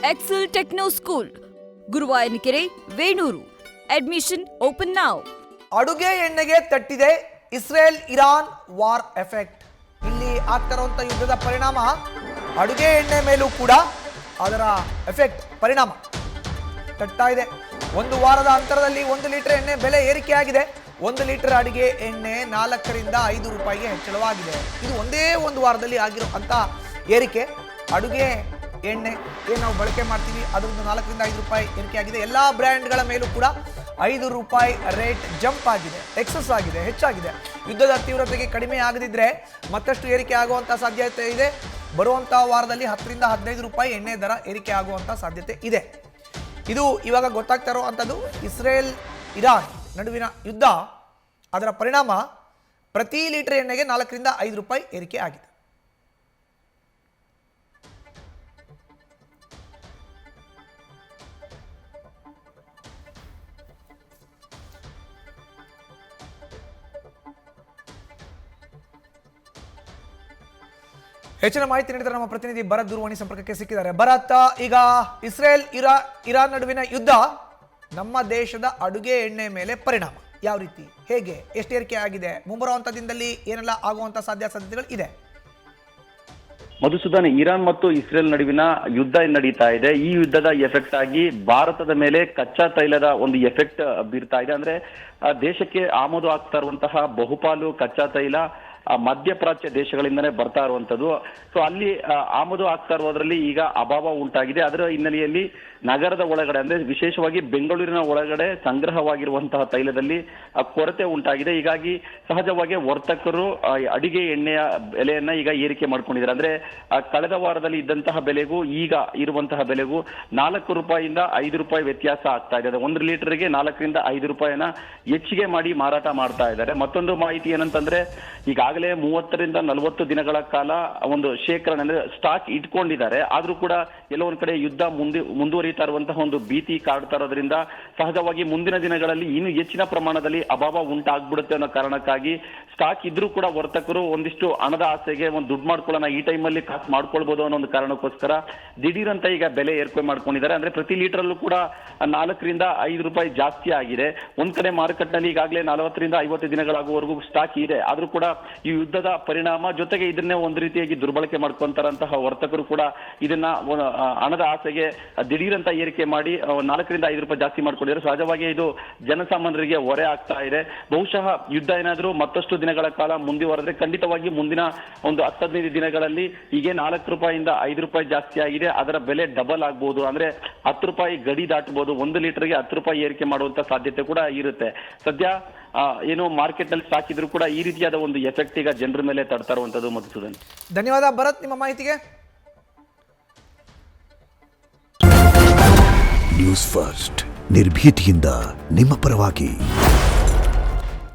Excel Techno School, Guruvayanakere, Venur. Admission open now. ಅಡುಗೆ ಎಣ್ಣೆಗೆ ತಟ್ಟಿದೆ ಇಸ್ರೇಲ್ ಇರಾನ್ ವಾರ್ ಎಫೆಕ್ಟ್. ಇಲ್ಲಿ ಆಗ್ತಿರುವಂಥ ಯುದ್ಧದ ಪರಿಣಾಮ ಅಡುಗೆ ಎಣ್ಣೆ ಮೇಲೂ ಕೂಡ ಅದರ ಎಫೆಕ್ಟ್ ಪರಿಣಾಮ ತಟ್ತಾ ಇದೆ. ಒಂದು ವಾರದ ಅಂತರದಲ್ಲಿ 1 ಲೀಟರ್ ಎಣ್ಣೆ ಬೆಲೆ ಏರಿಕೆಯಾಗಿದೆ. 1 ಲೀಟರ್ ಅಡುಗೆ ಎಣ್ಣೆ 4 ರಿಂದ 5 ರೂಪಾಯಿಗೆ ಹೆಚ್ಚಳವಾಗಿದೆ. ಇದು ಒಂದೇ ಒಂದು ವಾರದಲ್ಲಿ ಆಗಿರುವಂಥ ಏರಿಕೆ. ಅಡುಗೆ ಎಣ್ಣೆ ಏನು ನಾವು ಬಳಕೆ ಮಾಡ್ತೀವಿ ಅದೊಂದು 4 ರಿಂದ 5 ರೂಪಾಯಿ ಏರಿಕೆಯಾಗಿದೆ. ಎಲ್ಲ ಬ್ರ್ಯಾಂಡ್ಗಳ ಮೇಲೂ ಕೂಡ 5 ರೂಪಾಯಿ ರೇಟ್ ಜಂಪ್ ಆಗಿದೆ, ಎಕ್ಸಸ್ ಆಗಿದೆ, ಹೆಚ್ಚಾಗಿದೆ. ಯುದ್ಧದ ತೀವ್ರತೆಗೆ ಕಡಿಮೆ ಆಗದಿದ್ದರೆ ಮತ್ತಷ್ಟು ಏರಿಕೆ ಆಗುವಂಥ ಸಾಧ್ಯತೆ ಇದೆ. ಬರುವಂಥ ವಾರದಲ್ಲಿ 10 ರಿಂದ 15 ರೂಪಾಯಿ ಎಣ್ಣೆ ದರ ಏರಿಕೆ ಆಗುವಂಥ ಸಾಧ್ಯತೆ ಇದೆ. ಇದು ಇವಾಗ ಗೊತ್ತಾಗ್ತಾ ಇರುವಂಥದ್ದು ಇಸ್ರೇಲ್ ಇರಾನ್ ನಡುವಿನ ಯುದ್ಧ. ಅದರ ಪರಿಣಾಮ ಪ್ರತಿ ಲೀಟರ್ ಎಣ್ಣೆಗೆ 4 ರಿಂದ 5 ರೂಪಾಯಿ ಏರಿಕೆ ಆಗಿದೆ. ಹೆಚ್ಚಿನ ಮಾಹಿತಿ ನೀಡಿದರೆ ನಮ್ಮ ಪ್ರತಿನಿಧಿ ಭರತ್ ದೂರವಾಣಿ ಸಂಪರ್ಕಕ್ಕೆ ಸಿಕ್ಕಿದ್ದಾರೆ. ಭರತ್, ಈಗ ಇಸ್ರೇಲ್ ಇರಾನ್ ನಡುವಿನ ಯುದ್ಧ ನಮ್ಮ ದೇಶದ ಅಡುಗೆ ಎಣ್ಣೆ ಮೇಲೆ ಪರಿಣಾಮ ಯಾವ ರೀತಿ, ಹೇಗೆ, ಎಷ್ಟು ಏರಿಕೆ ಆಗಿದೆ, ಮುಂಬರುವಂಥ ದಿನದಲ್ಲಿ ಏನೆಲ್ಲ ಆಗುವಂಥ ಸಾಧ್ಯತೆಗಳು ಇದೆ? ಮಧುಸೂದನ್, ಇರಾನ್ ಮತ್ತು ಇಸ್ರೇಲ್ ನಡುವಿನ ಯುದ್ಧ ನಡೀತಾ ಇದೆ. ಈ ಯುದ್ಧದ ಎಫೆಕ್ಟ್ ಆಗಿ ಭಾರತದ ಮೇಲೆ ಕಚ್ಚಾ ತೈಲದ ಒಂದು ಎಫೆಕ್ಟ್ ಬೀರ್ತಾ ಇದೆ. ಅಂದ್ರೆ ದೇಶಕ್ಕೆ ಆಮದು ಆಗ್ತಾ ಇರುವಂತಹ ಬಹುಪಾಲು ಕಚ್ಚಾ ತೈಲ ಮಧ್ಯಪ್ರಾಚ್ಯ ದೇಶಗಳಿಂದನೇ ಬರ್ತಾ ಇರುವಂತದ್ದು. ಸೊ ಅಲ್ಲಿ ಆಮದು ಆಗ್ತಾ ಇರೋದ್ರಲ್ಲಿ ಈಗ ಅಭಾವ ಉಂಟಾಗಿದೆ. ಅದರ ಹಿನ್ನೆಲೆಯಲ್ಲಿ ನಗರದ ಒಳಗಡೆ ಅಂದ್ರೆ ವಿಶೇಷವಾಗಿ ಬೆಂಗಳೂರಿನ ಒಳಗಡೆ ಸಂಗ್ರಹವಾಗಿರುವಂತಹ ತೈಲದಲ್ಲಿ ಕೊರತೆ ಉಂಟಾಗಿದೆ. ಹೀಗಾಗಿ ಸಹಜವಾಗಿ ವರ್ತಕರು ಅಡಿಗೆ ಎಣ್ಣೆಯ ಬೆಲೆಯನ್ನ ಈಗ ಏರಿಕೆ ಮಾಡ್ಕೊಂಡಿದ್ದಾರೆ. ಅಂದ್ರೆ ಕಳೆದ ವಾರದಲ್ಲಿ ಇದ್ದಂತಹ ಬೆಲೆಗೂ ಈಗ ಇರುವಂತಹ ಬೆಲೆಗೂ 4 ರೂಪಾಯಿಯಿಂದ 5 ರೂಪಾಯಿ ವ್ಯತ್ಯಾಸ ಆಗ್ತಾ ಇದೆ. 1 ಲೀಟರ್ಗೆ 4 ರಿಂದ 5 ರೂಪಾಯಿನ ಹೆಚ್ಚಿಗೆ ಮಾಡಿ ಮಾರಾಟ ಮಾಡ್ತಾ ಇದ್ದಾರೆ. ಮತ್ತೊಂದು ಮಾಹಿತಿ ಏನಂತಂದ್ರೆ ಈಗಾಗಲೇ 30 ರಿಂದ 40 ದಿನಗಳ ಕಾಲ ಒಂದು ಶೇಖರಣೆ ಅಂದ್ರೆ ಸ್ಟಾಕ್ ಇಟ್ಕೊಂಡಿದ್ದಾರೆ. ಆದ್ರೂ ಕೂಡ ಎಲ್ಲೋ ಒಂದ್ ಕಡೆ ಯುದ್ಧ ಮುಂದುವರಿತಾ ಇರುವಂತಹ ಒಂದು ಭೀತಿ ಕಾಡ್ತಾ ಇರೋದ್ರಿಂದ ಸಹಜವಾಗಿ ಮುಂದಿನ ದಿನಗಳಲ್ಲಿ ಇನ್ನು ಹೆಚ್ಚಿನ ಪ್ರಮಾಣದಲ್ಲಿ ಅಭಾವ ಉಂಟಾಗ್ಬಿಡುತ್ತೆ ಅನ್ನೋ ಕಾರಣಕ್ಕಾಗಿ ಸ್ಟಾಕ್ ಇದ್ರೂ ಕೂಡ ವರ್ತಕರು ಒಂದಿಷ್ಟು ಹಣದ ಆಸೆಗೆ ಒಂದು ದುಡ್ಡು ಮಾಡ್ಕೊಳ್ಳೋಣ, ಈ ಟೈಮಲ್ಲಿ ಕಾಸು ಮಾಡ್ಕೊಳ್ಬಹುದು ಅನ್ನೋ ಒಂದು ಕಾರಣಕ್ಕೋಸ್ಕರ ದಿಢೀರ್ ಅಂತ ಈಗ ಬೆಲೆ ಏರಿಕೆ ಮಾಡ್ಕೊಂಡಿದ್ದಾರೆ. ಅಂದ್ರೆ ಪ್ರತಿ ಲೀಟರ್ ಅಲ್ಲೂ ಕೂಡ 4 ರಿಂದ 5 ರೂಪಾಯಿ ಜಾಸ್ತಿ ಆಗಿದೆ. ಒಂದ್ ಕಡೆ ಮಾರುಕಟ್ಟೆನಲ್ಲಿ ಈಗಾಗಲೇ 40 ರಿಂದ 50 ದಿನಗಳಾಗುವವರೆಗೂ ಸ್ಟಾಕ್ ಇದೆ. ಆದ್ರೂ ಕೂಡ ಈ ಯುದ್ಧದ ಪರಿಣಾಮ ಜೊತೆಗೆ ಇದನ್ನೇ ಒಂದು ರೀತಿಯಾಗಿ ದುರ್ಬಳಕೆ ಮಾಡ್ಕೊಂತಾರಂತಹ ವರ್ತಕರು ಕೂಡ ಇದನ್ನ ಹಣದ ಆಸೆಗೆ ದಿಢೀರ್ ಅಂತ ಏರಿಕೆ ಮಾಡಿ 4 ರಿಂದ 5 ರೂಪಾಯಿ ಜಾಸ್ತಿ ಮಾಡ್ಕೊಂಡಿದ್ದಾರೆ. ಸಹಜವಾಗಿ ಇದು ಜನಸಾಮಾನ್ಯರಿಗೆ ಹೊರೆ ಆಗ್ತಾ ಇದೆ. ಬಹುಶಃ ಯುದ್ಧ ಏನಾದ್ರೂ ಮತ್ತಷ್ಟು ದಿನಗಳ ಕಾಲ ಮುಂದುವರೆದ್ರೆ ಖಂಡಿತವಾಗಿ ಮುಂದಿನ ಒಂದು 10-15 ದಿನಗಳಲ್ಲಿ ಹೀಗೆ 4 ರೂಪಾಯಿಯಿಂದ 5 ರೂಪಾಯಿ ಜಾಸ್ತಿ ಆಗಿದೆ. ಅದರ ಬೆಲೆ ಡಬಲ್ ಆಗ್ಬಹುದು. ಅಂದ್ರೆ 10 ರೂಪಾಯಿ ಗಡಿ ದಾಟಬಹುದು. 1 ಲೀಟರ್ಗೆ 10 ರೂಪಾಯಿ ಏರಿಕೆ ಮಾಡುವಂತ ಸಾಧ್ಯತೆ ಕೂಡ ಇರುತ್ತೆ. ಸದ್ಯ ಏನು ಮಾರ್ಕೆಟ್ ನಲ್ಲಿ ಸ್ಟಾಕ್ ಇದ್ರೂ ಕೂಡ ಈ ರೀತಿಯಾದ ಒಂದು ಎಫೆಕ್ಟ್ ಈಗ ಜನರ ಮೇಲೆ ತಡ್ತಾ ಇರುವಂತದ್ದು. ಮಧುಸೂದನ್, ಧನ್ಯವಾದ ಭರತ್ ನಿಮ್ಮ ಮಾಹಿತಿಗೆ. ನ್ಯೂಸ್ ಫಸ್ಟ್ ನಿರ್ಭೀತಿಯಿಂದ ನಿಮ್ಮ ಪರವಾಗಿ.